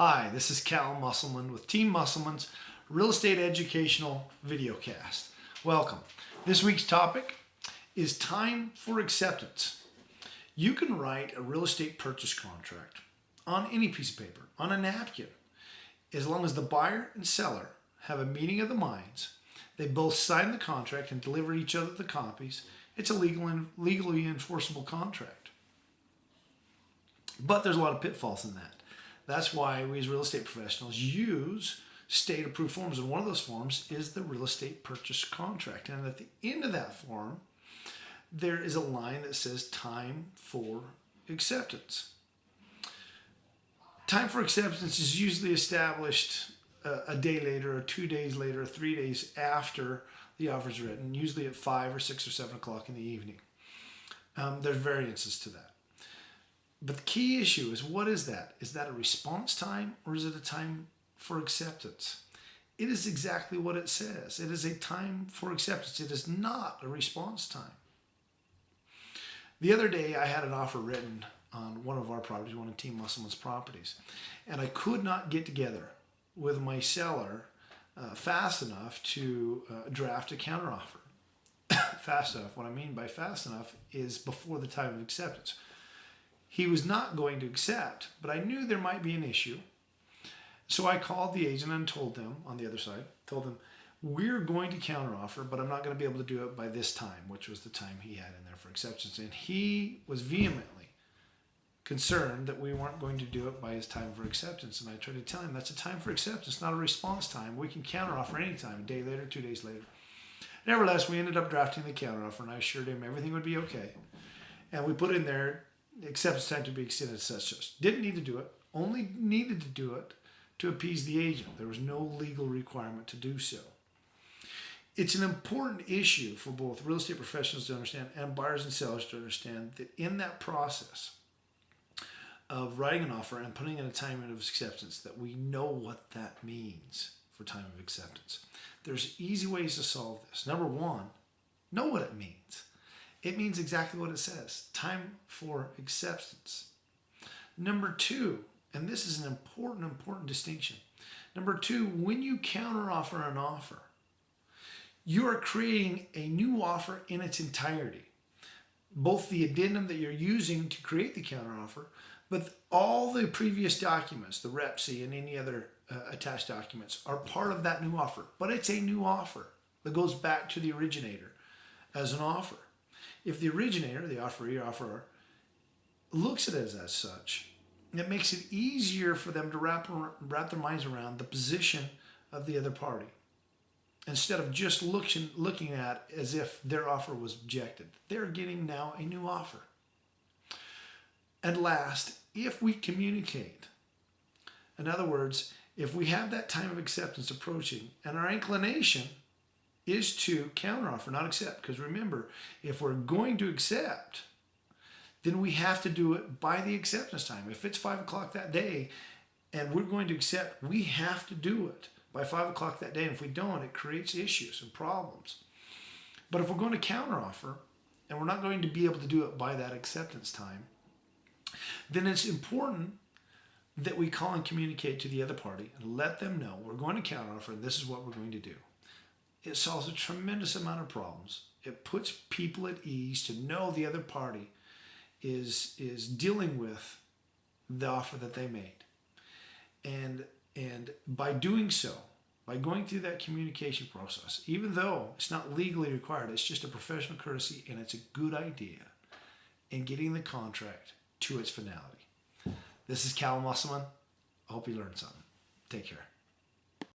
Hi, this is Cal Musselman with Team Musselman's Real Estate Educational Videocast. Welcome. This week's topic is time for acceptance. You can write a real estate purchase contract on any piece of paper, on a napkin, as long as the buyer and seller have a meeting of the minds. They both sign the contract and deliver each other the copies. It's a legally enforceable contract. But there's a lot of pitfalls in that. That's why we as real estate professionals use state-approved forms, and one of those forms is the real estate purchase contract. And at the end of that form, there is a line that says time for acceptance. Time for acceptance is usually established a day later, or 2 days later, or 3 days after the offer is written, usually at 5 or 6 or 7 o'clock in the evening. There's variances to that. But the key issue is, what is that? Is that a response time, or is it a time for acceptance? It is exactly what it says. It is a time for acceptance. It is not a response time. The other day, I had an offer written on one of our properties, one of Team Musselman's properties, and I could not get together with my seller fast enough to draft a counteroffer. Fast enough. What I mean by fast enough is before the time of acceptance. He was not going to accept, but I knew there might be an issue. So I called the agent and told them on the other side, we're going to counteroffer, but I'm not going to be able to do it by this time, which was the time he had in there for acceptance. And he was vehemently concerned that we weren't going to do it by his time for acceptance. And I tried to tell him that's a time for acceptance, not a response time. We can counteroffer anytime, a day later, 2 days later. Nevertheless, we ended up drafting the counteroffer, and I assured him everything would be okay. And we put in there acceptance time to be extended such. Didn't need to do it, only needed to do it to appease the agent. There was no legal requirement to do so. It's an important issue for both real estate professionals to understand and buyers and sellers to understand that in that process of writing an offer and putting in a time of acceptance, that we know what that means for time of acceptance. There's easy ways to solve this. Number one, know what it means. It means exactly what it says, time for acceptance. Number two, and this is an important distinction. Number two, when you counteroffer an offer, you are creating a new offer in its entirety. Both the addendum that you're using to create the counteroffer, but all the previous documents, the REPC and any other attached documents, are part of that new offer. But it's a new offer that goes back to the originator as an offer. If the originator, the offeree or offeror, looks at it as such, it makes it easier for them to wrap their minds around the position of the other party, instead of just looking at it as if their offer was rejected. They're getting now a new offer. And last, if we communicate, in other words, if we have that time of acceptance approaching and our inclination is to counteroffer, not accept. Because remember, if we're going to accept, then we have to do it by the acceptance time. If it's 5 o'clock that day and we're going to accept, we have to do it by 5 o'clock that day. And if we don't, it creates issues and problems. But if we're going to counteroffer and we're not going to be able to do it by that acceptance time, then it's important that we call and communicate to the other party and let them know we're going to counteroffer and this is what we're going to do. It solves a tremendous amount of problems. It puts people at ease to know the other party is dealing with the offer that they made. And by doing so, by going through that communication process, even though it's not legally required, it's just a professional courtesy and it's a good idea in getting the contract to its finality. This is Cal Musselman. I hope you learned something. Take care.